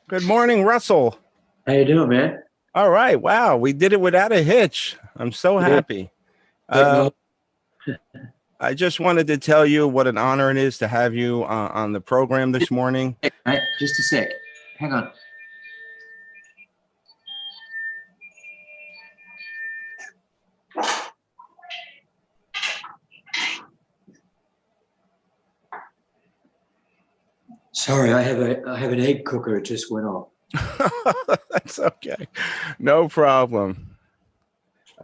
Good morning, Russell. How you doing, man? All right. Wow. We did it without a hitch. I'm so Yeah, happy. Um, technology. I just wanted to tell you what an honor it is to have you on the program this morning. Mate, just a sec. Hang on. Sorry, I have an egg cooker. It just went off. That's okay. No problem.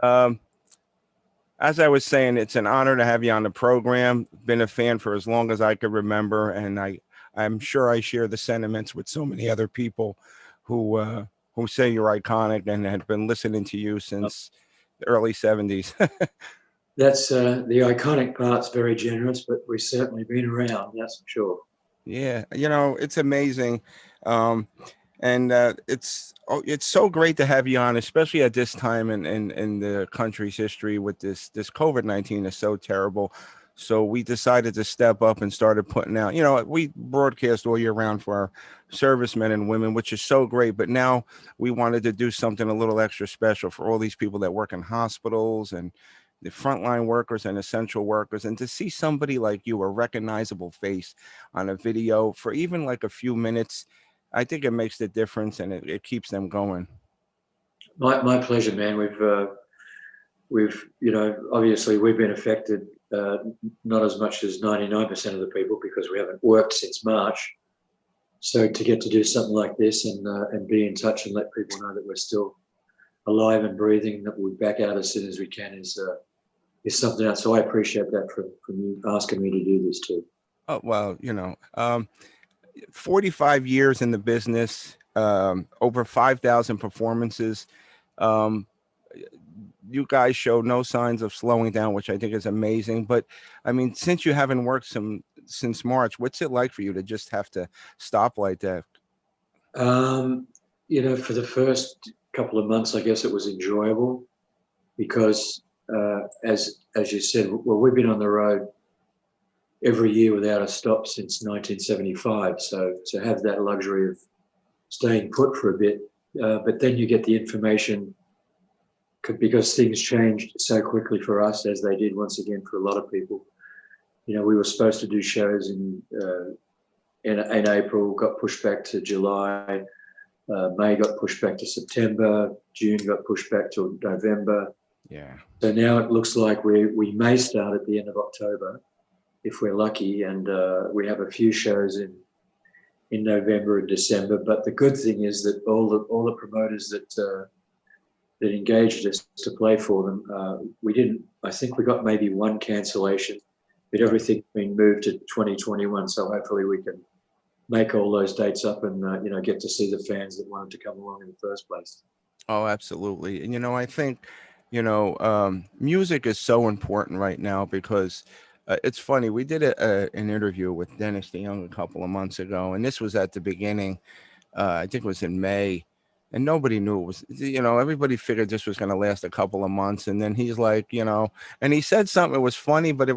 Um, as I was saying, it's an honor to have you on the program. Been a fan for as long as I could remember, and I'm sure I share the sentiments with so many other people who uh, who say you're iconic and had been listening to you since the early '70s. That's the iconic part's very generous, but we've certainly been around. That's for sure. Yeah, it's amazing. Um, and it's so great to have you on, especially at this time in the country's history with this COVID-19 is so terrible. So we decided to step up and started putting out, we broadcast all year round for our servicemen and women, which is so great. But now we wanted to do something a little extra special for all these people that work in hospitals and the frontline workers and essential workers, and to see somebody like you, a recognizable face on a video for even like a few minutes, I think it makes the difference and it keeps them going. My pleasure, man. We've obviously we've been affected, not as much as 99% of the people because we haven't worked since March. So to get to do something like this and be in touch and let people know that we're still alive and breathing, that we'll be back out as soon as we can is something else. So I appreciate that from you asking me to do this too. Oh, well, 45 years in the business, over 5,000 performances. Um, you guys show no signs of slowing down, which I think is amazing. But I mean, since you haven't worked since March, what's it like for you to just have to stop like that? Um, for the first couple of months, I guess it was enjoyable because, as you said, well, we've been on the road every year without a stop since 1975. So to have that luxury of staying put for a bit, but then you get the information because things changed so quickly for us as they did once again for a lot of people. We were supposed to do shows in April, got pushed back to July. May got pushed back to September. June got pushed back to November. Yeah. So now it looks like we may start at the end of October if we're lucky, and we have a few shows in November and December. But the good thing is that all the promoters that engaged us to play for them, we didn't. I think we got maybe one cancellation, but everything's been moved to 2021. So hopefully we can make all those dates up and get to see the fans that wanted to come along in the first place. Oh, absolutely. And I think, music is so important right now because it's funny. We did an interview with Dennis DeYoung a couple of months ago, and this was at the beginning. I think it was in May, and nobody knew it was. Everybody figured this was going to last a couple of months, and then he's like, and he said something. It was funny, but it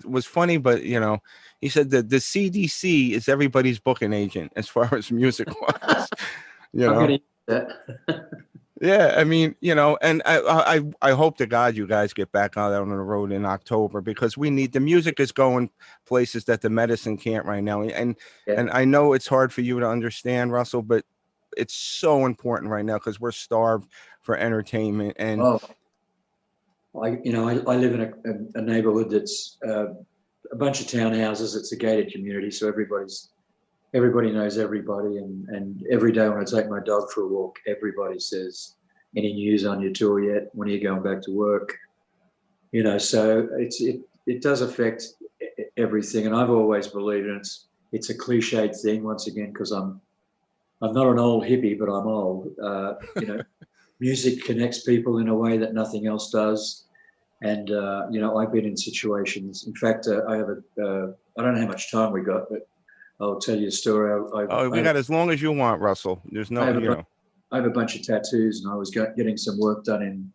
was funny, but he said that the CDC is everybody's booking agent as far as music wise. you I'm know. going to use that. Yeah, I mean, and I hope to God you guys get back out on the road in October because we need the music is going places that the medicine can't right now. Yeah. And I know it's hard for you to understand, Russell, but it's so important right now because we're starved for entertainment. And Oh, I live in a neighbourhood that's a bunch of townhouses. It's a gated community, so everybody knows everybody, and every day when I take my dog for a walk, everybody says, "Any news on your tour yet? When are you going back to work?" So it does affect everything, and I've always believed, and it's a cliched thing once again because I'm not an old hippie, but I'm old. Music connects people in a way that nothing else does. And I've been in situations. In fact, I don't know how much time we got, but I'll tell you a story. oh, we got as long as you want, Russell. There's I no, have a bunch, I have a bunch of tattoos, and I was getting some work done in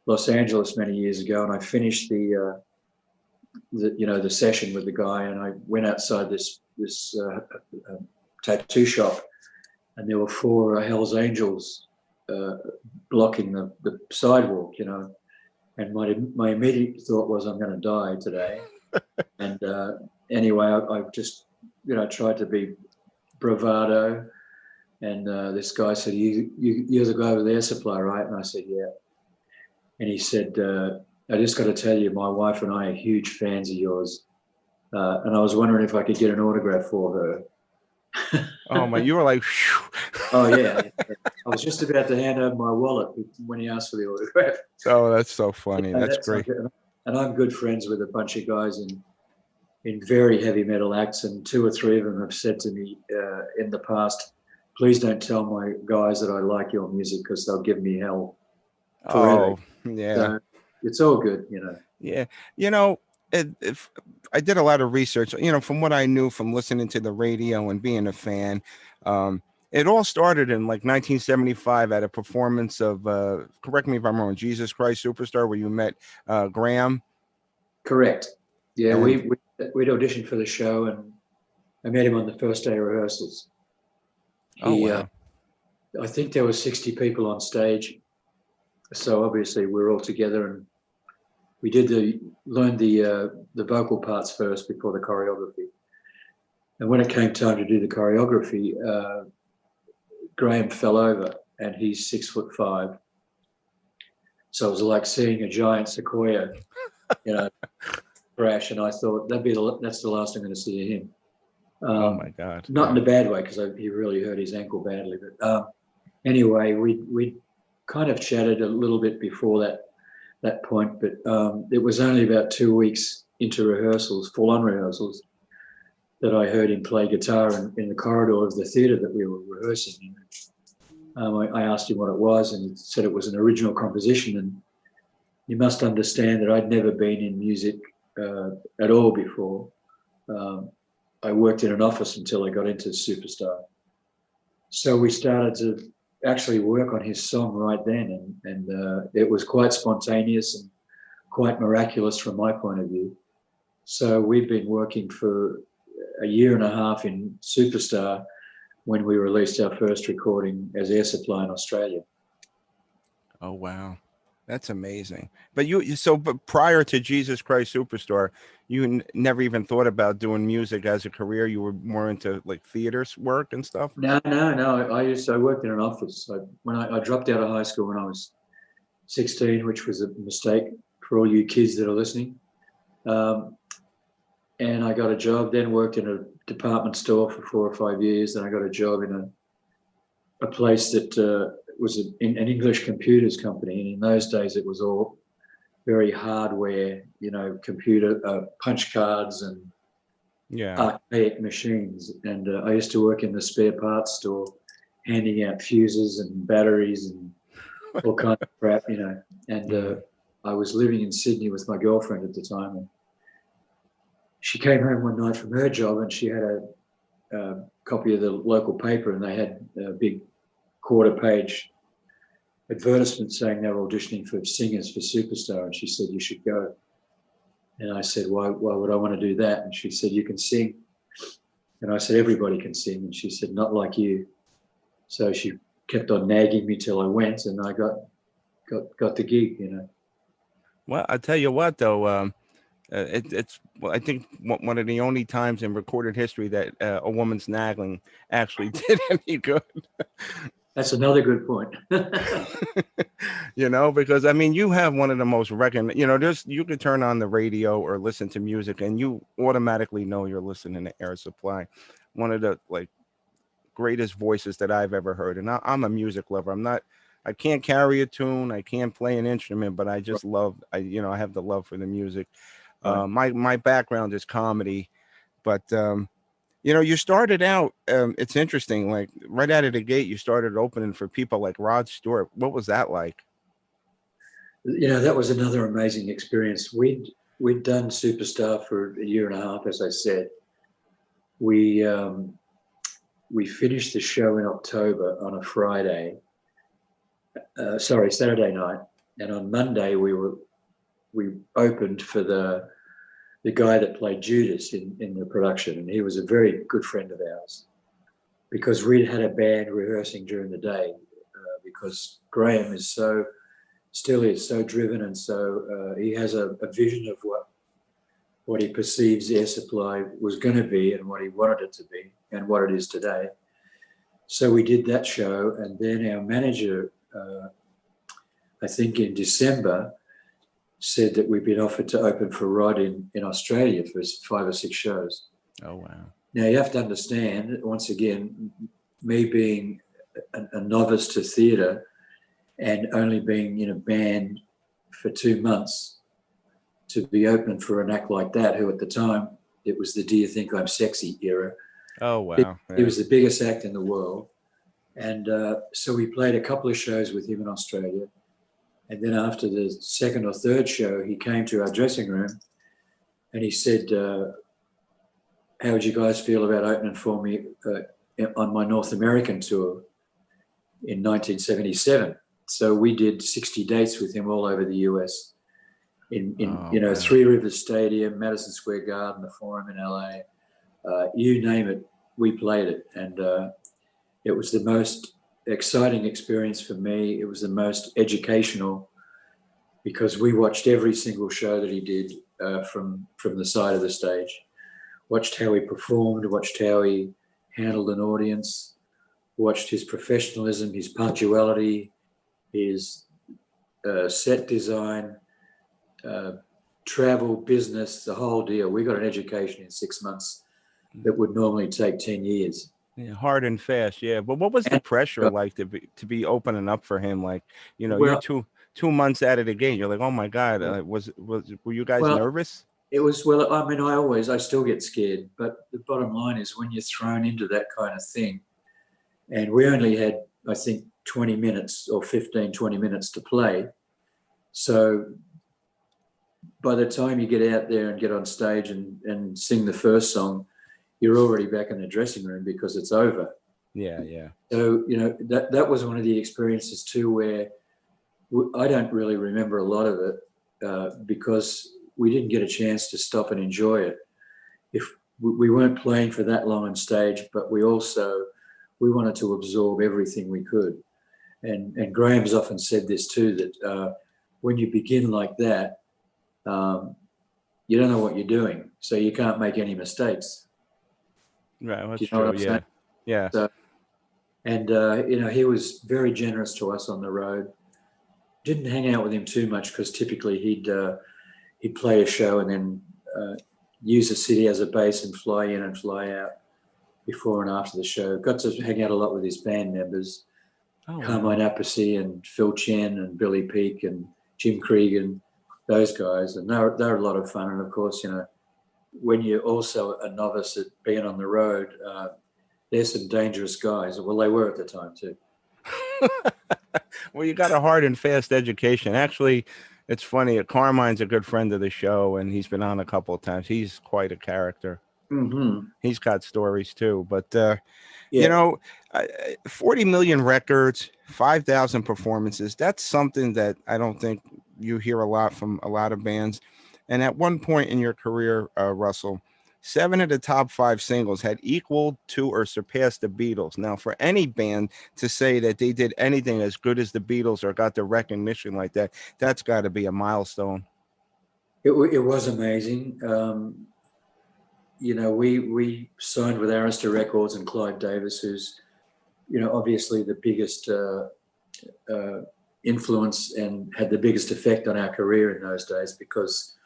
Los Angeles many years ago, and I finished the session with the guy, and I went outside this tattoo shop, and there were four Hell's Angels blocking the sidewalk, you know. And my immediate thought was, I'm going to die today. And anyway, I just, you know, tried to be bravado. And this guy said, you're the guy with the air supply, right? And I said, yeah. And he said, I just got to tell you, my wife and I are huge fans of yours. And I was wondering if I could get an autograph for her. Oh my, you were like, Oh, yeah. I was just about to hand over my wallet when he asked for the autograph. oh, that's so funny. Yeah, That's that's great. and I'm good friends with a bunch of guys in very heavy metal acts, and two or three of them have said to me in the past, please don't tell my guys that I like your music because they'll give me hell forever. Oh, yeah. So it's all good, you know. Yeah. You know, if I did a lot of research, you know, from what I knew from listening to the radio and being a fan, it all started in like 1975 at a performance of, correct me if I'm wrong, Jesus Christ Superstar, where you met Graham. Correct. Yeah, And we'd auditioned for the show, and I met him on the first day of rehearsals. oh, He, wow. I think there were 60 people on stage, so obviously we were all together, and we learned the vocal parts first before the choreography. And when it came time to do the choreography, Graham fell over, and he's 6'5". So it was like seeing a giant sequoia, you know, crash. And I thought that's the last I'm going to see of him. Oh my God. Not in Yeah. a bad way, because he really hurt his ankle badly. But anyway, we kind of chatted a little bit before that point, but it was only about 2 weeks into rehearsals, full-on rehearsals, that I heard him play guitar in the corridor of the theatre that we were rehearsing in. I asked him what it was, and he said it was an original composition. And you must understand that I'd never been in music at all before. I worked in an office until I got into Superstar. So we started to actually work on his song right then, and it was quite spontaneous and quite miraculous from my point of view. So we've been working for a year and a half in Superstar when we released our first recording as Air Supply in Australia. Oh, wow. That's amazing. But but prior to Jesus Christ Superstar, you never even thought about doing music as a career. You were more into like theaters work and stuff. No. I worked in an office. When I dropped out of high school when I was 16, which was a mistake for all you kids that are listening. And I got a job, then worked in a department store for 4 or 5 years. Then I got a job in a place that was an English computers company. And in those days, it was all very hardware, you know, computer punch cards and archaic machines. And I used to work in the spare parts store, handing out fuses and batteries and all kinds of crap, you know. And I was living in Sydney with my girlfriend at the time. And she came home one night from her job, and she had a copy of the local paper, and they had a big quarter-page advertisement saying they were auditioning for singers for Superstar, and she said, you should go. And I said, why would I want to do that? And she said, you can sing. And I said, everybody can sing. And she said, not like you. So she kept on nagging me till I went, and I got the gig, you know. Well, I tell you what, though, it's I think one of the only times in recorded history that a woman's nagging actually did any good. That's another good point. You know, because I mean, you have one of the most you know, you could turn on the radio or listen to music and you automatically know you're listening to Air Supply, one of the like greatest voices that I've ever heard. And I'm a music lover. I can't carry a tune, I can't play an instrument, but I just love, you know, I have the love for the music. Right. My background is comedy, but you know, you started out. It's interesting. Like right out of the gate, you started opening for people like Rod Stewart. What was that like? You know, that was another amazing experience. We'd done Superstar for a year and a half, as I said. We finished the show in October on a Friday. Saturday night, and on Monday we opened for the guy that played Judas in the production, and he was a very good friend of ours. because we'd had a band rehearsing during the day, because Graham is still is so driven, and so he has a vision of what he perceives Air Supply was going to be and what he wanted it to be and what it is today. So we did that show, and then our manager, I think in December, said that we'd been offered to open for Rod in Australia for 5 or 6 shows. Oh, wow. Now, you have to understand, once again, me being a novice to theatre and only being in a band for 2 months, to be open for an act like that, who at the time, it was the Do You Think I'm Sexy era. Oh, wow. He was the biggest act in the world. And so we played a couple of shows with him in Australia. And then after the second or third show, he came to our dressing room and he said, how would you guys feel about opening for me on my North American tour in 1977? So we did 60 dates with him all over the US in wow. Three Rivers Stadium, Madison Square Garden, the Forum in LA, you name it, we played it. And it was the most exciting experience for me. It was the most educational, because we watched every single show that he did from the side of the stage, watched how he performed, watched how he handled an audience, watched his professionalism, his punctuality, his set design, travel, business, the whole deal. We got an education in 6 months that would normally take 10 years. Yeah, hard and fast, yeah. But what was the pressure like to be opening up for him? Like, you're 2 months out of the game. You're like, oh my God, were you guys nervous? It was, I still get scared, but the bottom line is when you're thrown into that kind of thing, and we only had, I think, 20 minutes or 15, 20 minutes to play. So by the time you get out there and get on stage and sing the first song, you're already back in the dressing room because it's over. Yeah, yeah. So, that was one of the experiences too, where I don't really remember a lot of it because we didn't get a chance to stop and enjoy it. If we weren't playing for that long on stage, but we wanted to absorb everything we could. And Graham's often said this too, that when you begin like that, you don't know what you're doing, so you can't make any mistakes. Right, that's true. Yeah, yeah. So, and he was very generous to us on the road. Didn't hang out with him too much because typically he'd play a show and then use the city as a base and fly in and fly out before and after the show. Got to hang out a lot with his band members, Carmine Appice and Phil Chen and Billy Peake and Jim Cregan, those guys, and they're a lot of fun. And of course, when you're also a novice at being on the road, there's some dangerous guys. Well, they were at the time too. Well, you got a hard and fast education. Actually, it's funny. Carmine's a good friend of the show, and he's been on a couple of times. He's quite a character. Mm-hmm. He's got stories too. But 40 million records, 5,000 performances. That's something that I don't think you hear a lot from a lot of bands. And at one point in your career, Russell, 7 of the top 5 singles had equaled to or surpassed the Beatles. Now, for any band to say that they did anything as good as the Beatles or got the recognition like that, that's got to be a milestone. It was amazing. We signed with Arista Records and Clive Davis, who's, obviously the biggest influence and had the biggest effect on our career in those days, because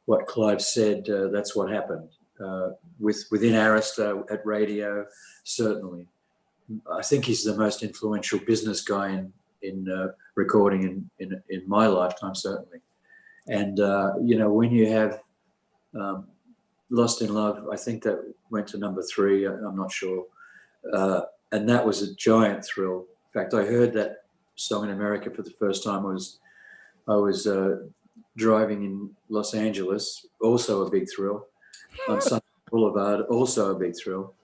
what Clive said, that's what happened. Within Arista, at radio, certainly. I think he's the most influential business guy in recording in my lifetime, certainly. And, when you have Lost in Love, I think that went to number 3, I'm not sure. And that was a giant thrill. In fact, I heard that song in America for the first time. I was driving in Los Angeles, also a big thrill. On Sunset Boulevard, also a big thrill.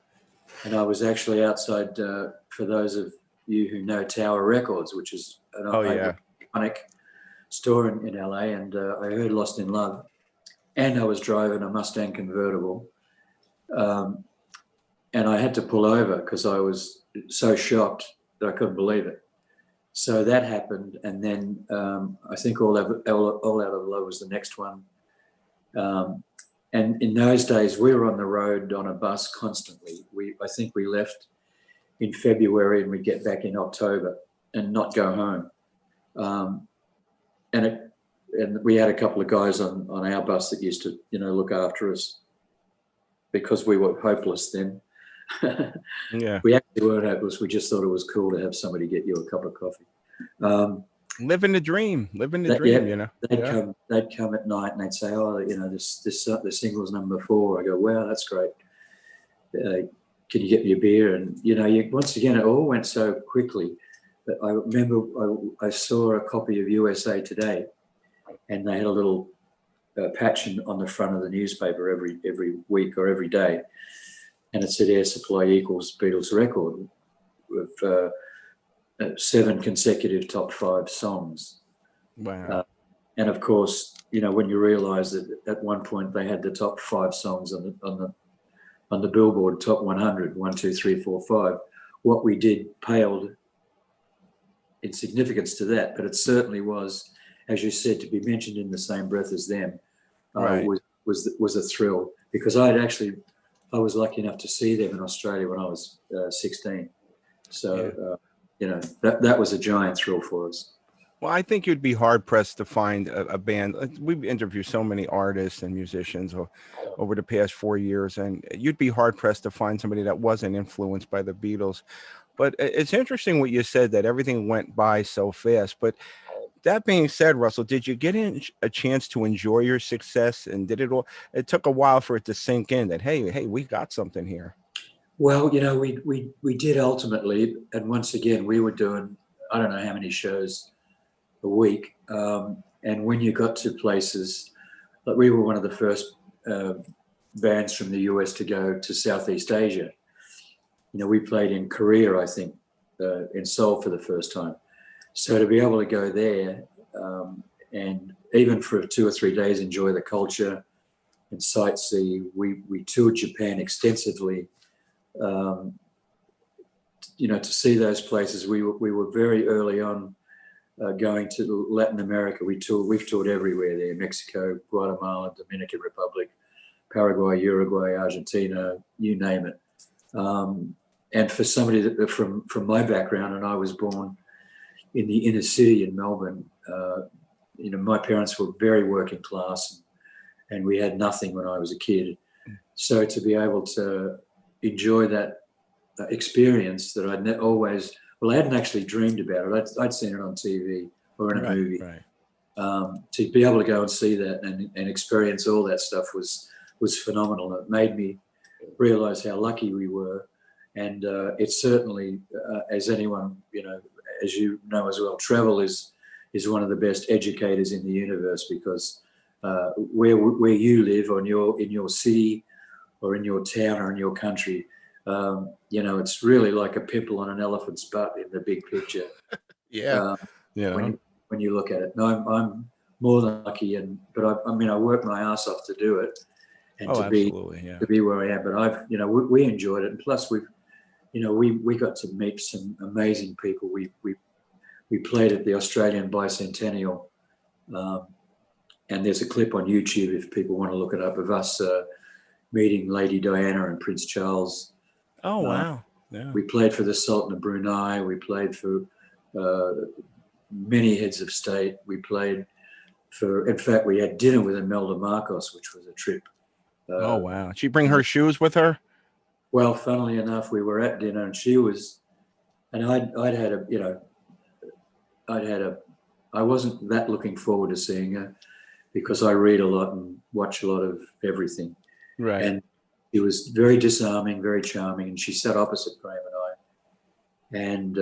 And I was actually outside, for those of you who know Tower Records, which is an iconic store in LA, and I heard Lost in Love. And I was driving a Mustang convertible. and I had to pull over because I was so shocked that I couldn't believe it. So that happened, and then I think All Out of Love was the next one. And in those days, we were on the road on a bus constantly. I think we left in February and we'd get back in October and not go home. And we had a couple of guys on our bus that used to, look after us because we were hopeless then. Yeah. We actually weren't hopeless. We just thought it was cool to have somebody get you a cup of coffee. Living the dream, Yeah, they'd come at night and they'd say, "Oh, the single's number 4." I go, "Wow, that's great. Can you get me a beer?" And once again, it all went so quickly. But I remember I saw a copy of USA Today, and they had a little patch on the front of the newspaper every week or every day, and it said Air Supply equals Beatles record with 7 consecutive top 5 songs. Wow. And of course, when you realise that at one point they had the top 5 songs on the Billboard Top 100, 1, 2, 3, 4, 5, what we did paled in significance to that. But it certainly was, as you said, to be mentioned in the same breath as them Right. was a thrill, because I was lucky enough to see them in Australia when I was 16. So, that was a giant thrill for us. Well, I think you'd be hard pressed to find a band. We've interviewed so many artists and musicians over the past 4 years, and you'd be hard pressed to find somebody that wasn't influenced by the Beatles. But it's interesting what you said, that everything went by so fast. But that being said, Russell, did you get a chance to enjoy your success? And it took a while for it to sink in that, hey, we got something here. Well, we did ultimately, and once again, we were doing, I don't know how many shows a week. And when you got to places, like we were one of the first bands from the US to go to Southeast Asia. We played in Korea, I think, in Seoul for the first time. So to be able to go there and even for 2 or 3 days enjoy the culture and sightsee, we toured Japan extensively. To see those places, we were very early on going to Latin America. We've toured everywhere there: Mexico, Guatemala, Dominican Republic, Paraguay, Uruguay, Argentina, you name it. And for somebody that from my background, and I was born in the inner city in Melbourne, my parents were very working class, and we had nothing when I was a kid. So to be able to enjoy that experience that I hadn't actually dreamed about it. I'd seen it on TV or in a movie. Right. To be able to go and see that and experience all that stuff was phenomenal. It made me realise how lucky we were. And it's certainly, as anyone, as you know as well, travel is one of the best educators in the universe, because where you live in your city or in your town or in your country, it's really like a pimple on an elephant's butt in the big picture. Yeah. When you look at it. No, I'm more than lucky, but I worked my ass off to do it, and to be where I am. But we enjoyed it, and plus we got to meet some amazing people. We played at the Australian Bicentennial, and there's a clip on YouTube if people want to look it up, of us meeting Lady Diana and Prince Charles. Oh, wow. Yeah. We played for the Sultan of Brunei. We played for many heads of state. We played in fact, we had dinner with Imelda Marcos, which was a trip. Oh, wow. Did she bring her shoes with her? Well, funnily enough, we were at dinner and she was, and I wasn't that looking forward to seeing her, because I read a lot and watch a lot of everything. Right. And she was very disarming, very charming, and she sat opposite Graham and I, and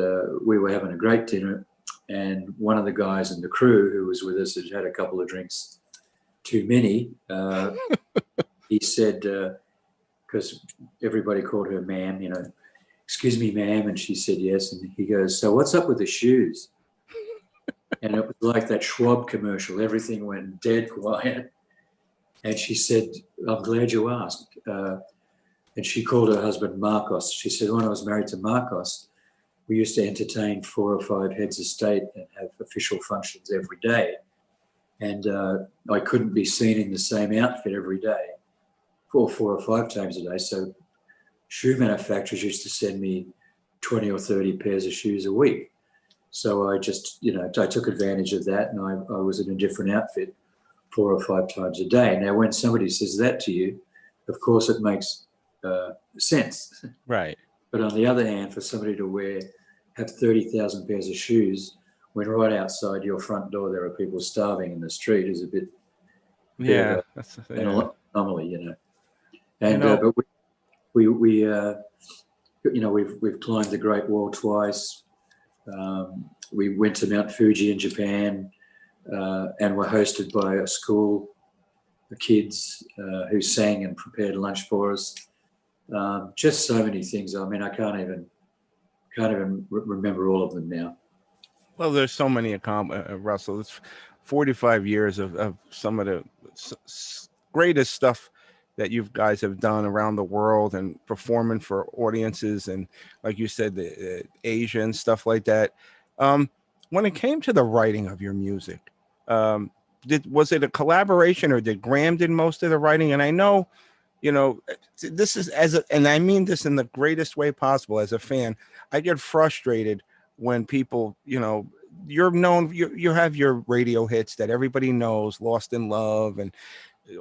we were having a great dinner. And one of the guys in the crew who was with us had had a couple of drinks too many. He said, because everybody called her ma'am, "Excuse me, ma'am," and she said yes. And he goes, "So what's up with the shoes?" And it was like that Schwab commercial. Everything went dead quiet. And she said, "I'm glad you asked. And she called her husband Marcos. She said, when I was married to Marcos, we used to entertain 4 or 5 heads of state and have official functions every day. And I couldn't be seen in the same outfit every day, 4 or 5 times a day. So shoe manufacturers used to send me 20 or 30 pairs of shoes a week. So I just, I took advantage of that, and I was in a different outfit 4 or 5 times a day. Now, when somebody says that to you, of course, it makes sense. Right. But on the other hand, for somebody to have 30,000 pairs of shoes when right outside your front door there are people starving in the street is a bit Yeah. of an anomaly, And know, but we've climbed the Great Wall twice. We went to Mount Fuji in Japan, and were hosted by a school of kids who sang and prepared lunch for us. Just so many things. I mean, I can't even remember all of them now. well, there's so many, Russell. It's 45 years of some of the greatest stuff that you guys have done around the world and performing for audiences, and like you said, the Asia and stuff like that. When it came to the writing of your music, was it a collaboration, or did Graham did most of the writing? And I know, this is and I mean this in the greatest way possible. As a fan, I get frustrated when people, you're known, you have your radio hits that everybody knows, Lost in Love and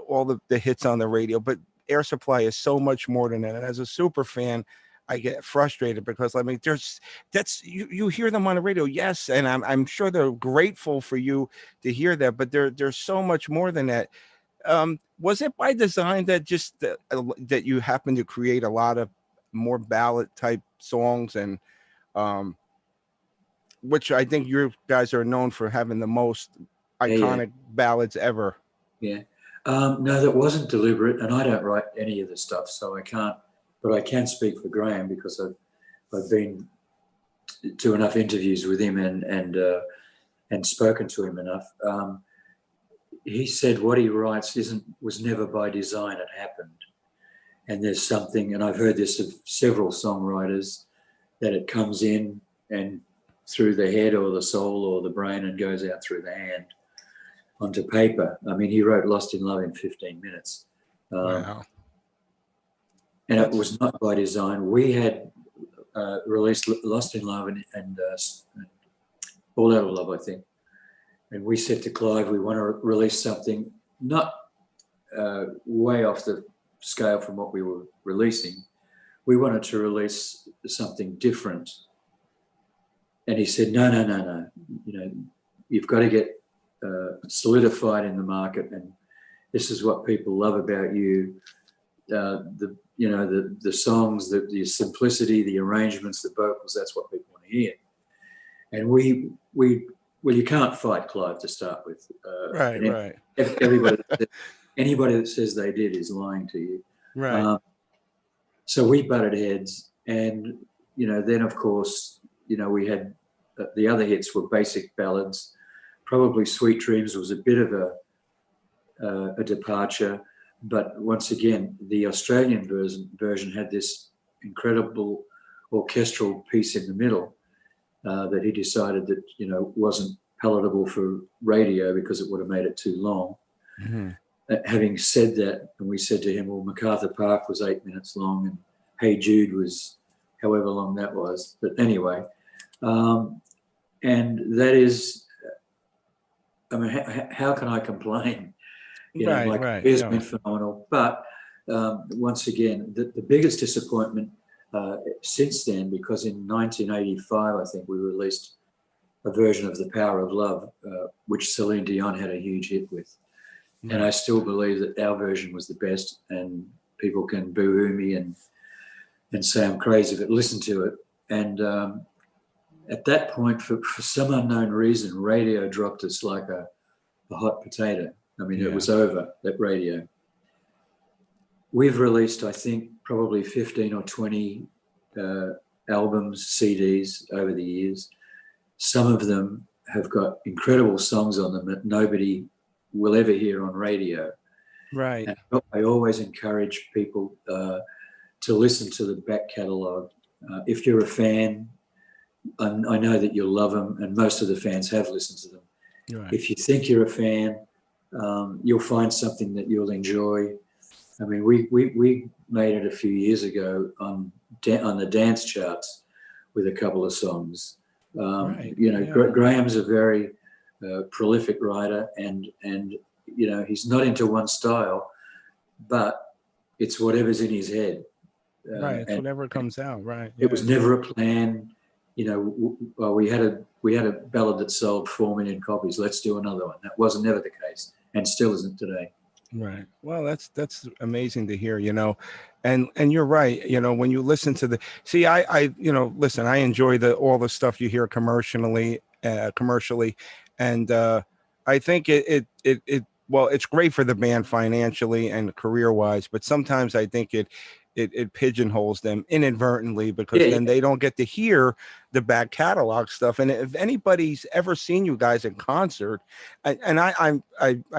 all the hits on the radio, but Air Supply is so much more than that. And as a super fan, I get frustrated because you hear them on the radio, yes, and I'm sure they're grateful for you to hear that, but there's so much more than that. Was it by design that that you happen to create a lot of more ballad type songs, and which I think you guys are known for having the most iconic ballads ever? Yeah. No, that wasn't deliberate, and I don't write any of the stuff, so I can't. But I can speak for Graham because I've been to enough interviews with him and spoken to him enough. He said what he writes was never by design; it happened. And there's something, and I've heard this of several songwriters, that it comes in and through the head or the soul or the brain and goes out through the hand onto paper. I mean, he wrote Lost in Love in 15 minutes. Wow. And it was not by design. We had released Lost in Love and All Out of Love, I think. And we said to Clive, we want to release something not way off the scale from what we were releasing. We wanted to release something different. And he said, no. You've got to get solidified in the market, and this is what people love about you. The songs, the simplicity, the arrangements, the vocals, that's what people want to hear. And well, you can't fight Clive to start with. Right. Anybody that says they did is lying to you. Right. So we butted heads, and then of course, we had the other hits were basic ballads. Probably Sweet Dreams was a bit of a departure, but once again, the Australian version had this incredible orchestral piece in the middle that he decided that wasn't palatable for radio because it would have made it too long. Mm-hmm. Having said that, and we said to him, well, MacArthur Park was 8 minutes long, and Hey Jude was however long that was. But anyway, and that is, I mean, how can I complain? My career's been phenomenal. But once again, the biggest disappointment since then, because in 1985, I think we released a version of The Power of Love, which Celine Dion had a huge hit with. Right. And I still believe that our version was the best, and people can boo-hoo me and say I'm crazy, but listen to it. And at that point, for some unknown reason, radio dropped us like a hot potato. I mean, It was over, that radio. We've released, I think, probably 15 or 20 albums, CDs over the years. Some of them have got incredible songs on them that nobody will ever hear on radio. Right. And I always encourage people to listen to the back catalogue. If you're a fan, I know that you'll love them, and most of the fans have listened to them. Right. If you think you're a fan, you'll find something that you'll enjoy. I mean, we made it a few years ago on the dance charts with a couple of songs. Right. You know, Yeah. Graham's a very prolific writer, and you know, he's not into one style, but it's whatever's in his head. Right. It's And whatever comes out. Right. it Yeah. was never a plan. You know, well, we had a ballad that sold 4 million copies. Let's do another one. That wasn't never the case, and still isn't today. Right. Well, that's amazing to hear, you know, and you're right. You know, when you listen to you know, listen, I enjoy all the stuff you hear commercially, and I think well, it's great for the band financially and career wise, but sometimes I think it pigeonholes them inadvertently, because Yeah, then they don't get to hear the back catalog stuff. And if anybody's ever seen you guys in concert, I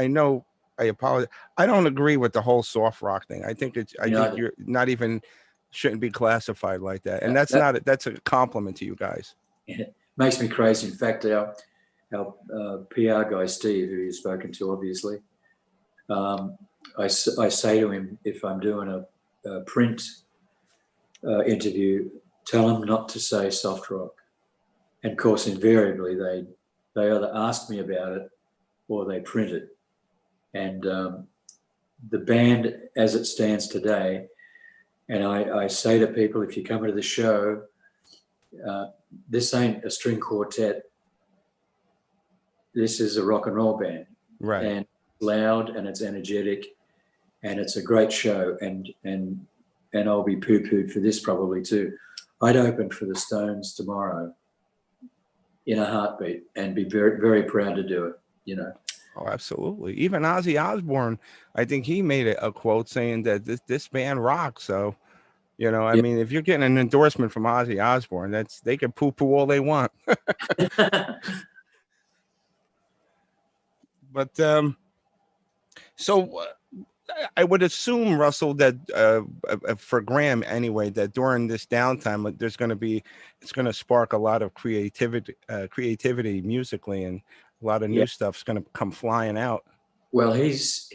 know. I apologize. I don't agree with the whole soft rock thing. I think you think know, you're not even shouldn't be classified like that. And that's a compliment to you guys. it makes me crazy. In fact, our PR guy Steve, who you've spoken to, obviously, I say to him, if I'm doing a print interview, tell him not to say soft rock. And of course, invariably they either ask me about it or they print it. And the band as it stands today, and I say to people, if you come to the show, this ain't a string quartet. This is a rock and roll band, Right. and loud, and it's energetic, and it's a great show. And I'll be poo-pooed for this probably too. I'd open for the Stones tomorrow in a heartbeat, and be very, very proud to do it. You know. Oh, absolutely. Even Ozzy Osbourne, I think he made a quote saying that this band rocks. So, you know, I mean, if you're getting an endorsement from Ozzy Osbourne, they can poo-poo all they want. But so I would assume, Russell, that for Graham anyway, that during this downtime, it's going to spark a lot of creativity musically, and a lot of new stuff's going to come flying out. Well, he's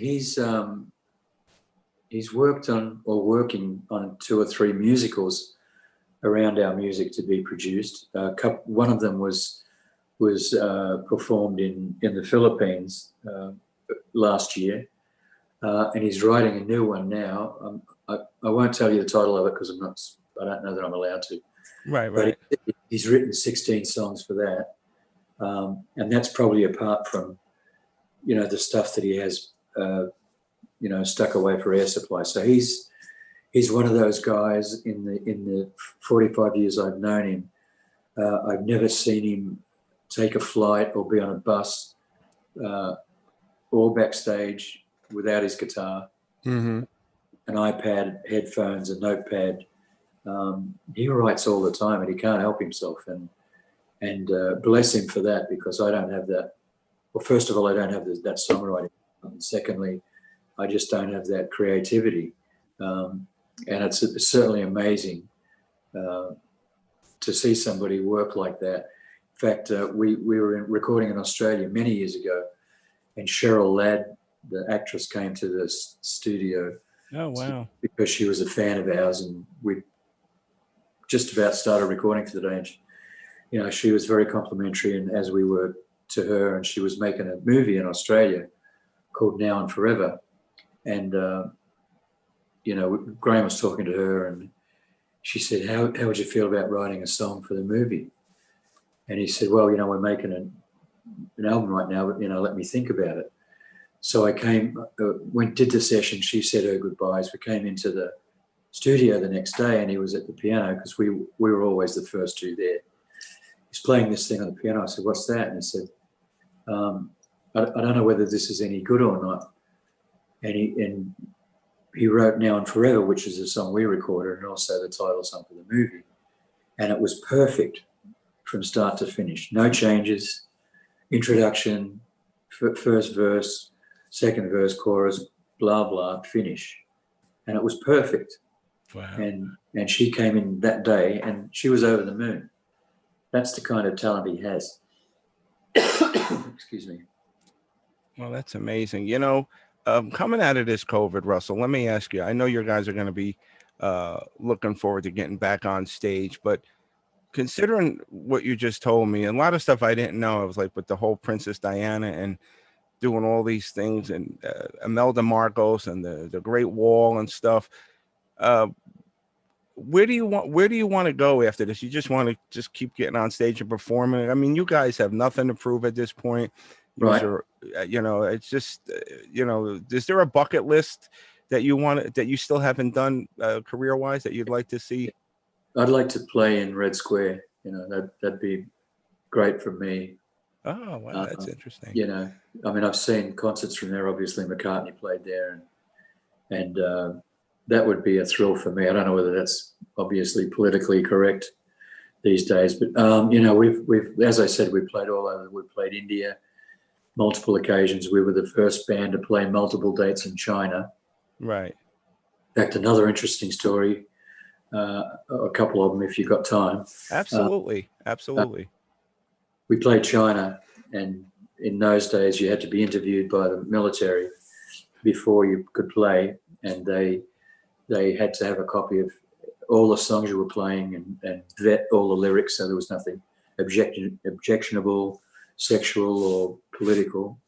worked on or working on 2 or 3 musicals around our music to be produced. One of them was performed in the Philippines last year, and he's writing a new one now. I won't tell you the title of it because I don't know that I'm allowed to. Right. But he's written 16 songs for that, and that's probably apart from, you know, the stuff that he has, you know, stuck away for air supply. So he's one of those guys in the 45 years I've known him. I've never seen him take a flight or be on a bus or backstage without his guitar, Mm-hmm. an iPad, headphones, a notepad. He writes all the time, and he can't help himself. And bless him for that, because I don't have that. Well, first of all, I don't have that songwriting. And secondly, I just don't have that creativity. And it's certainly amazing to see somebody work like that. In fact, we were recording in Australia many years ago, and Cheryl Ladd, the actress, came to the studio. Oh, wow. Because she was a fan of ours, and we just about started recording for the day. And you know, she was very complimentary, and as we were to her, and she was making a movie in Australia called Now and Forever. And, you know, Graham was talking to her, and she said, how would you feel about writing a song for the movie? And he said, well, you know, we're making an album right now, but, you know, let me think about it. So I did the session. She said her goodbyes. We came into the studio the next day, and he was at the piano, because we were always the first 2 there. He's playing this thing on the piano. I said, what's that? And he said, I don't know whether this is any good or not. And he wrote Now and Forever, which is a song we recorded, and also the title song for the movie. And it was perfect from start to finish. No changes, introduction, first verse, second verse, chorus, blah, blah, finish. And it was perfect. Wow. and she came in that day, and she was over the moon. That's the kind of talent he has. Excuse me. Well, that's amazing. Coming out of this COVID, Russell, let me ask you. I know your guys are going to be looking forward to getting back on stage, but considering what you just told me, a lot of stuff I didn't know. I was like with the whole Princess Diana and doing all these things, and Imelda Marcos and the Great Wall and stuff. Uh, where do you want to go after this? You just want to just keep getting on stage and performing? I mean, you guys have nothing to prove at this point. You Right. are, it's just, is there a bucket list that you still haven't done career wise that you'd like to see? I'd like to play in Red Square. That'd be great for me. Oh, wow, that's interesting. I mean, I've seen concerts from there. Obviously, McCartney played there, and that would be a thrill for me. I don't know whether that's obviously politically correct these days, but we've as I said, we played all over. We played India multiple occasions. We were the first band to play multiple dates in China. Right. In fact, another interesting story. A couple of them, if you've got time. Absolutely. We played China, and in those days, you had to be interviewed by the military before you could play, and they had to have a copy of all the songs you were playing and vet all the lyrics, so there was nothing objectionable, sexual, or political.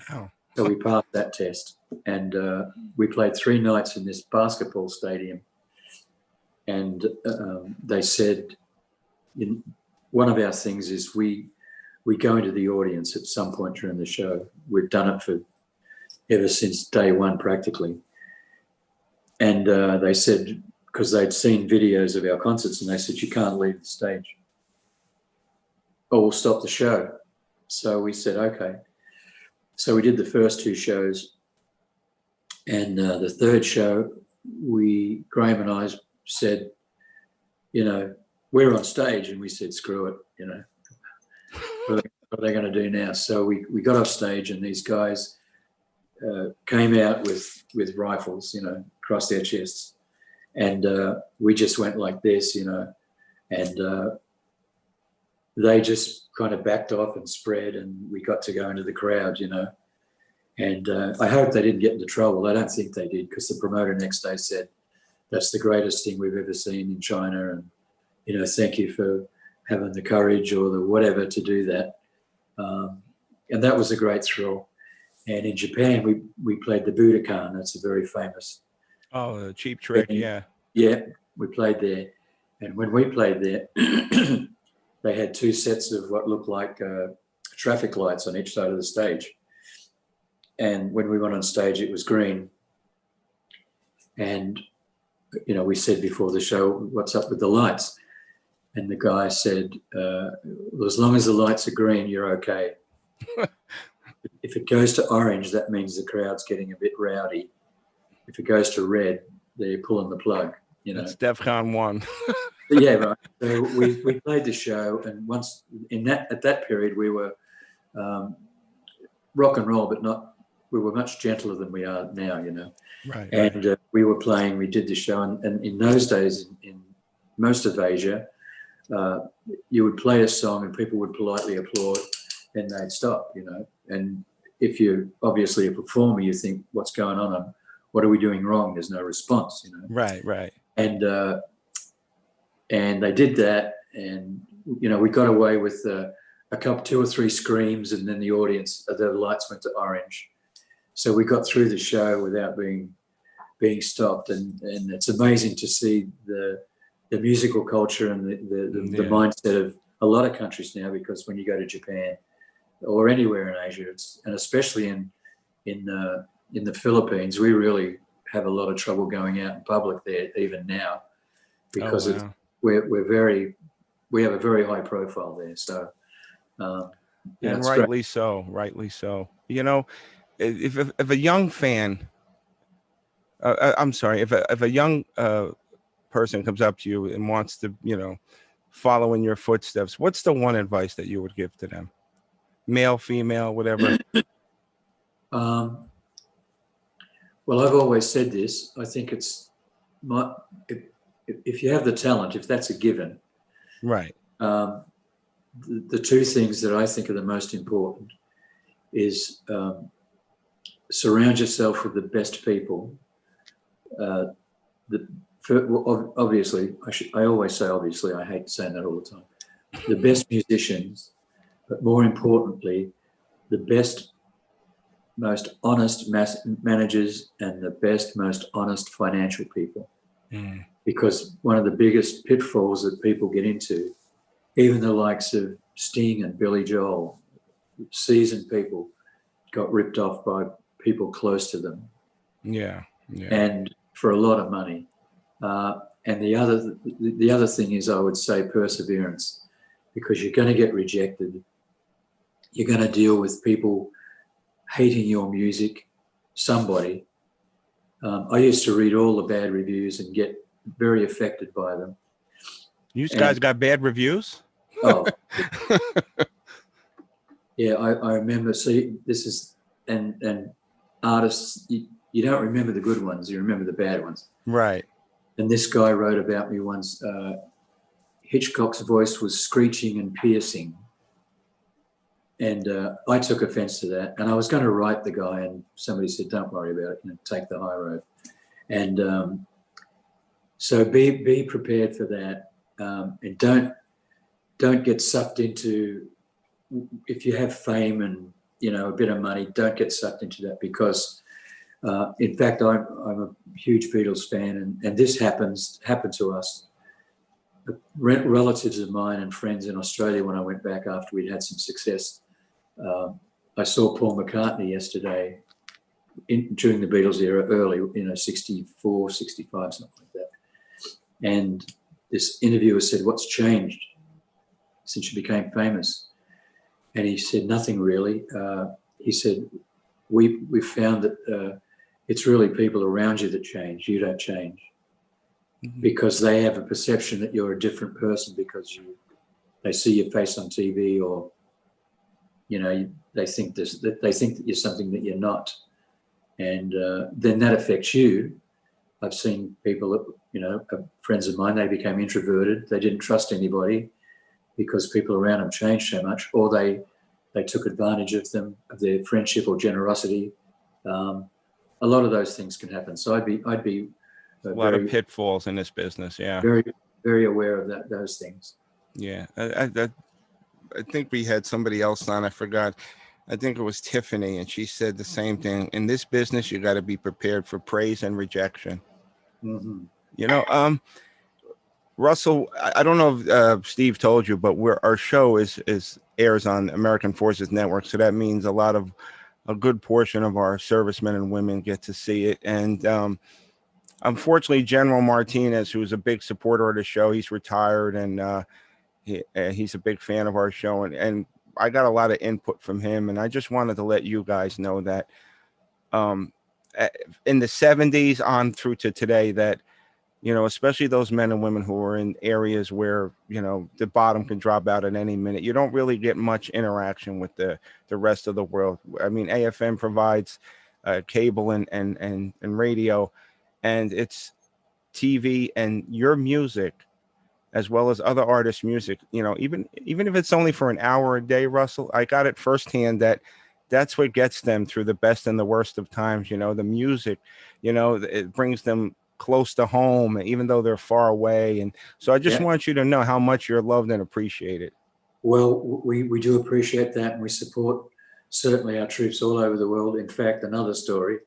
Wow. So we passed that test, and we played 3 nights in this basketball stadium. And they said, one of our things is we go into the audience at some point during the show. We've done it for ever since day one, practically. And they said, because they'd seen videos of our concerts, and they said, you can't leave the stage or we'll stop the show. So we said, okay. So we did the first 2 shows, and the third show, Graham and I said, we're on stage, and we said, screw it, what are they going to do now? So we got off stage, and these guys came out with rifles, across their chests, and we just went like this, and they just kind of backed off and spread, and we got to go into the crowd, and I hope they didn't get into trouble. I don't think they did, because the promoter next day said, that's the greatest thing we've ever seen in China, and thank you for having the courage or the whatever to do that. And that was a great thrill. And in Japan, we played the Budokan. That's a very famous. Oh, the Cheap Trick, yeah. Yeah, we played there. And when we played there, they had 2 sets of what looked like traffic lights on each side of the stage. And when we went on stage, it was green. And, we said before the show, what's up with the lights? And the guy said, well, as long as the lights are green, you're okay. If it goes to orange, that means the crowd's getting a bit rowdy. If it goes to red, they're pulling the plug. It's DEFCON 1. Yeah, right. So we played the show, and once at that period, we were rock and roll, but we were much gentler than we are now, Right. And we were playing. We did the show, and in those days, in most of Asia, you would play a song and people would politely applaud, and they'd stop, And if you're obviously a performer, you think, what's going on? What are we doing wrong? There's no response, Right. And they did that, and we got away with a couple, 2 or 3 screams, and then the audience, the lights went to orange. So we got through the show without being stopped, and it's amazing to see the musical culture and the mindset of a lot of countries now, because when you go to Japan or anywhere in Asia, and especially in the Philippines, we really have a lot of trouble going out in public there even now, because we have a very high profile there. So, and rightly so. If a young fan, I'm sorry, if a young person comes up to you and wants to, follow in your footsteps, what's the one advice that you would give to them? Male, female, whatever. Well, I've always said this. I think if you have the talent, if that's a given, Right. The two things that I think are the most important is surround yourself with the best people. Obviously, I always say obviously, I hate saying that all the time. The best musicians, but more importantly, the best, most honest managers and the best, most honest financial people. Mm. Because one of the biggest pitfalls that people get into, even the likes of Sting and Billy Joel, seasoned people, got ripped off by people close to them. Yeah. Yeah. And for a lot of money. And the other thing is, I would say, perseverance, because you're going to get rejected. You're going to deal with people hating your music, somebody. I used to read all the bad reviews and get very affected by them. You guys got bad reviews? Oh, yeah, I remember. See, this is, and artists, you don't remember the good ones, you remember the bad ones. Right. And this guy wrote about me once. Hitchcock's voice was screeching and piercing. And I took offense to that. And I was going to write the guy, and somebody said, don't worry about it, take the high road. And so be prepared for that. And don't get sucked into, if you have fame and, a bit of money, don't get sucked into that, because in fact, I'm a huge Beatles fan, and this happened to us. Relatives of mine and friends in Australia, when I went back after we'd had some success, I saw Paul McCartney yesterday during the Beatles era, early, 64, 65, something like that. And this interviewer said, what's changed since you became famous? And he said, nothing really. He said, we found that it's really people around you that change. You don't change. Mm-hmm. Because they have a perception that you're a different person because they see your face on TV, or they think that you're something that you're not, and then that affects you. I've seen people that friends of mine, they became introverted. They didn't trust anybody because people around them changed so much, or they took advantage of them, of their friendship or generosity. A lot of those things can happen. So I'd be a lot of pitfalls in this business. Yeah. Very, very aware of those things. Yeah. I think we had somebody else on. I forgot. I think it was Tiffany, and she said the same thing. In this business, you got to be prepared for praise and rejection. Mm-hmm. Russell, I don't know if Steve told you, but our show airs on American Forces Network. So that means a good portion of our servicemen and women get to see it. And unfortunately, General Martinez, who is a big supporter of the show, he's retired, and he's a big fan of our show. And I got a lot of input from him. And I just wanted to let you guys know that in the 70s on through to today, that especially those men and women who are in areas where, the bottom can drop out at any minute, you don't really get much interaction with the rest of the world. I mean, AFM provides cable and radio, and it's TV and your music, as well as other artists' music, even if it's only for an hour a day, Russell, I got it firsthand that's what gets them through the best and the worst of times. The music, it brings them close to home, even though they're far away. And so I just want you to know how much you're loved and appreciated. Well, we do appreciate that, and we support certainly our troops all over the world. In fact, another story,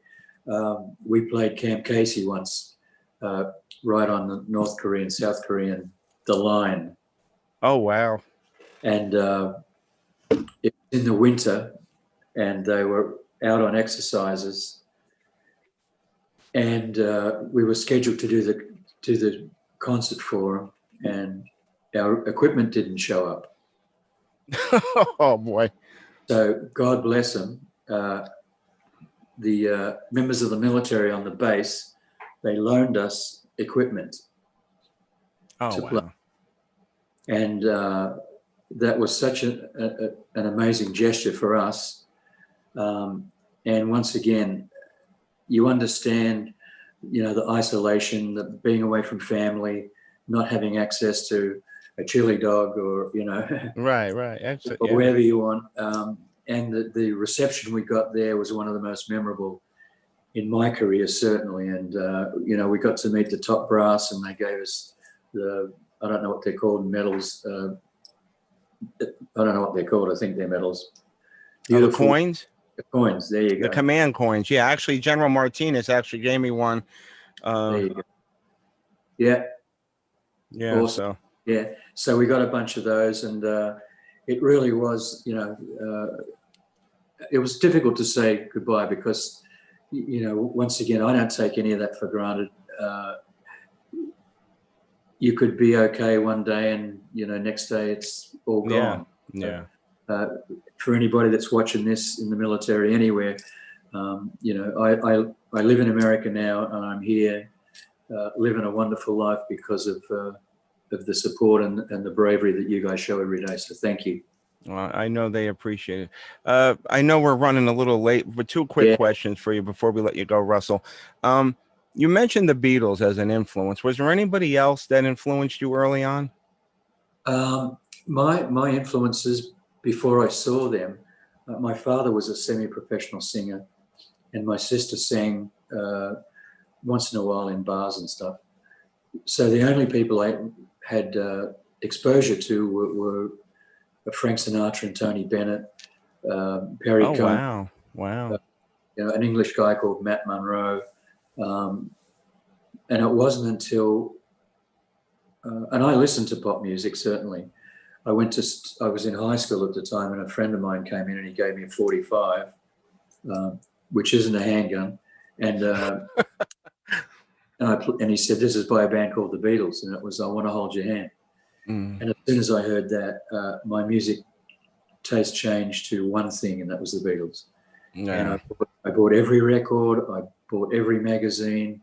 we played Camp Casey once, right on the North Korean, South Korean, the line. Oh, wow. And it was in the winter, and they were out on exercises, and we were scheduled to do the concert for them, and our equipment didn't show up. Oh boy! So God bless them. The members of the military on the base, they loaned us equipment. Oh wow! Play. And that was such an amazing gesture for us. And once again, you understand you know, the isolation, the being away from family, not having access to a chili dog or, you know, Right. Excellent. or Yeah. wherever you want. And the reception we got there was one of the most memorable in my career, certainly. And, you know, we got to meet the top brass, and they gave us I don't know what they're called, medals. I don't know what they're called. I think they're medals. Oh, the Beautiful coins, coins. There you the go. command coins. Yeah, actually, General Martinez actually gave me one. There you go. Yeah. Yeah. Awesome. So Yeah. So we got a bunch of those, and it really was, you know, it was difficult to say goodbye because, you know, once again, I don't take any of that for granted. You could be okay one day, and, you know, next day it's all yeah, gone. yeah. Uh, for anybody that's watching this in the military anywhere, you know, I live in America now, and I'm here living a wonderful life because of the support and the bravery that you guys show every day. So thank you. Well, I know they appreciate it. I know we're running a little late, but two quick Yeah. questions for you before we let you go, Russell. You mentioned the Beatles as an influence. Was there anybody else that influenced you early on? My influences before I saw them, my father was a semi-professional singer, and my sister sang once in a while in bars and stuff. So the only people I had exposure to were Frank Sinatra and Tony Bennett, Perry Oh, Como, wow. Wow. you know, an English guy called Matt Monro. And it wasn't until, and I listened to pop music, certainly. I was in high school at the time, and a friend of mine came in and he gave me a 45, which isn't a handgun. And, and he said, "This is by a band called the Beatles." And it was, "I Want to Hold Your Hand." Mm, And as soon as I heard that, my music taste changed to one thing, and that was the Beatles. And yeah. I bought every record, I bought every magazine.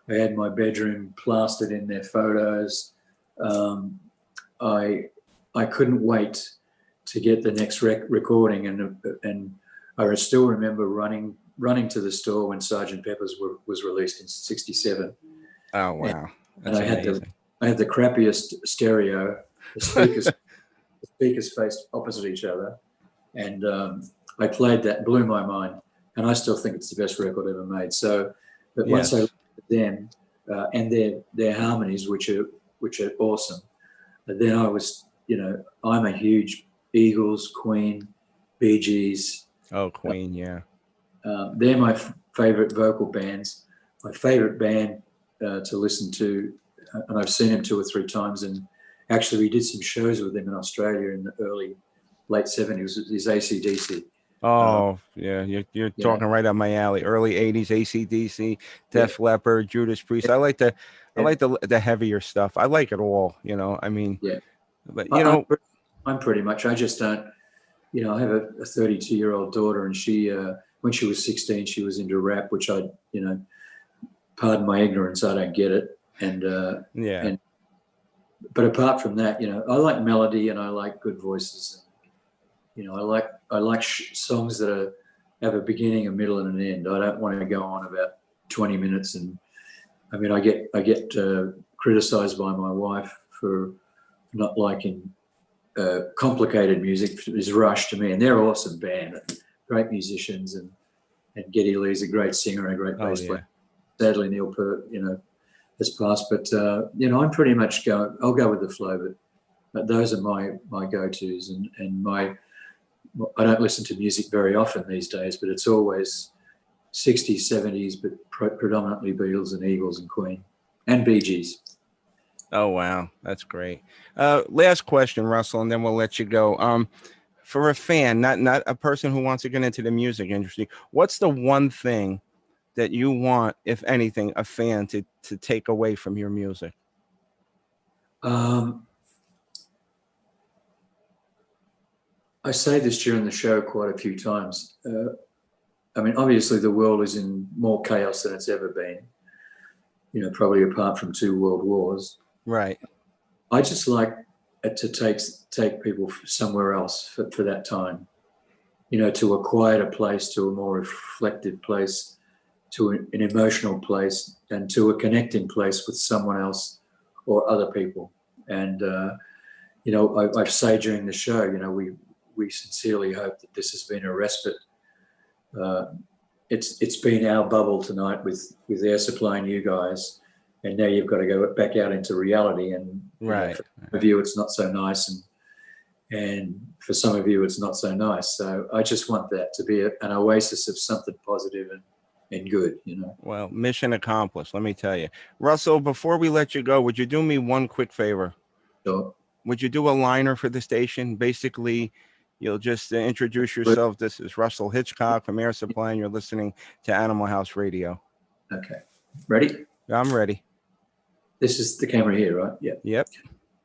I had my bedroom plastered in their photos. I couldn't wait to get the next recording, and I still remember running to the store when Sergeant Pepper's was released in '67. Oh, wow. And That's amazing. I had the crappiest stereo. The speakers faced opposite each other, and I played that, blew my mind, and I still think it's the best record ever made. So, but once I Yes. looked at them and their harmonies, which are awesome, then I was, you know, I'm a huge Eagles, Queen, Bee Gees. Oh, Queen. Yeah. They're my favorite vocal bands. My favorite band to listen to, and I've seen them 2 or 3 times. And actually, we did some shows with them in Australia in the late '70s. Is AC/DC. Oh, yeah. You're Yeah, talking right up my alley. Early '80s, AC/DC, yeah, Def Leppard, Judas Priest. I yeah, like the heavier stuff. I like it all. You know. I mean, yeah. but I, I'm pretty much. I just don't. You know, I have a 32-year-old daughter, and she, when she was 16, she was into rap, which I, you know, pardon my ignorance, I don't get it. yeah. But apart from that, you know, I like melody and I like good voices. You know, I like songs that have a beginning, a middle, and an end. I don't want to go on about 20 minutes. And I mean, I get criticized by my wife for not liking complicated music. Is Rush to me, and they're an awesome band, great musicians, and Geddy Lee's a great singer and a great Oh, bass yeah. player. Sadly, Neil Peart, you know, has passed, but you know, I'm pretty much I'll go with the flow, but those are my go-tos, and I don't listen to music very often these days, but it's always 60s, 70s, but predominantly Beatles and Eagles and Queen and Bee Gees. Oh, wow. That's great. Last question, Russell, and then we'll let you go. For a fan, not a person who wants to get into the music industry, what's the one thing that you want, if anything, a fan to take away from your music? Um, I say this during the show quite a few times. I mean, obviously, the world is in more chaos than it's ever been, you know, probably apart from 2 world wars. Right. I just like to take people somewhere else for that time, you know, to a quieter place, to a more reflective place, an emotional place and to a connecting place with someone else or other people. And, I say during the show, we sincerely hope that this has been a respite. It's been our bubble tonight with Air Supply and you guys, and now you've got to go back out into reality. And Right. for some of you, it's not so nice, and for some of you, it's not so nice. So I just want that to be an oasis of something positive and good. Well, mission accomplished. Let me tell you, Russell. Before we let you go, would you do me one quick favor? So, Would you do a liner for the station? Basically, you'll just introduce yourself. This is Russell Hitchcock from Air Supply, and you're listening to Animal House Radio. okay, ready? I'm ready. This is the camera here, right? Yeah. Yep.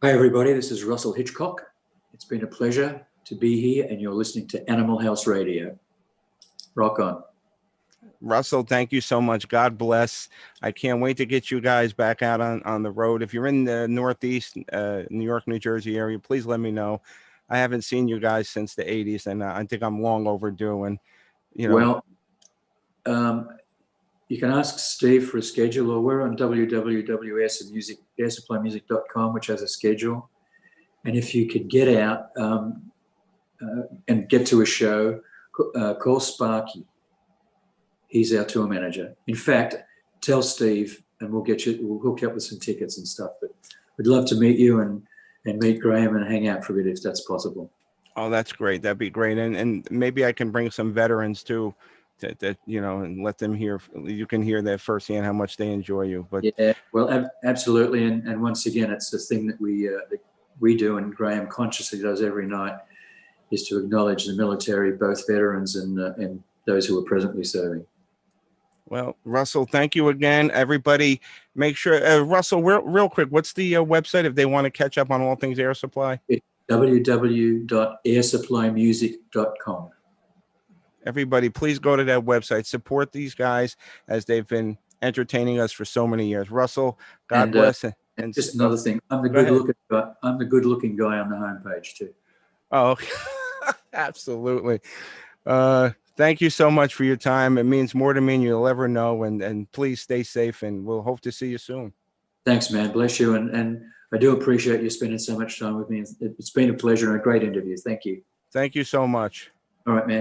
Hi, everybody. This is Russell Hitchcock. It's been a pleasure to be here, and you're listening to Animal House Radio. Rock on. Russell, thank you so much. God bless. I can't wait to get you guys back out on the road. If you're in the Northeast, New York, New Jersey area, please let me know. I haven't seen you guys since the 80s, and I think I'm long overdue. And, Well, you can ask Steve for a schedule, or we're on www.airsupplymusic.com, which has a schedule. And if you could get out and get to a show, call Sparky. He's our tour manager. In fact, tell Steve, and we'll hook you up with some tickets and stuff. But we'd love to meet you and meet Graham and hang out for a bit if that's possible. Oh, that's great. That'd be great. And maybe I can bring some veterans too, that and let them hear. You can hear that firsthand how much they enjoy you. But yeah, well, absolutely. And once again, it's the thing that we do, and Graham consciously does every night, is to acknowledge the military, both veterans and those who are presently serving. Well, Russell, thank you again. Everybody, make sure, Russell, real quick, what's the website if they want to catch up on all things Air Supply? It's www.airsupplymusic.com. Everybody, please go to that website. Support these guys as they've been entertaining us for so many years. Russell, God bless. And just another thing, I'm the good-looking guy on the homepage too. Oh, okay. Absolutely. Thank you so much for your time. It means more to me than you'll ever know. And please stay safe, and we'll hope to see you soon. Thanks, man. Bless you. And I do appreciate you spending so much time with me. It's been a pleasure and a great interview. Thank you. Thank you so much. All right, man.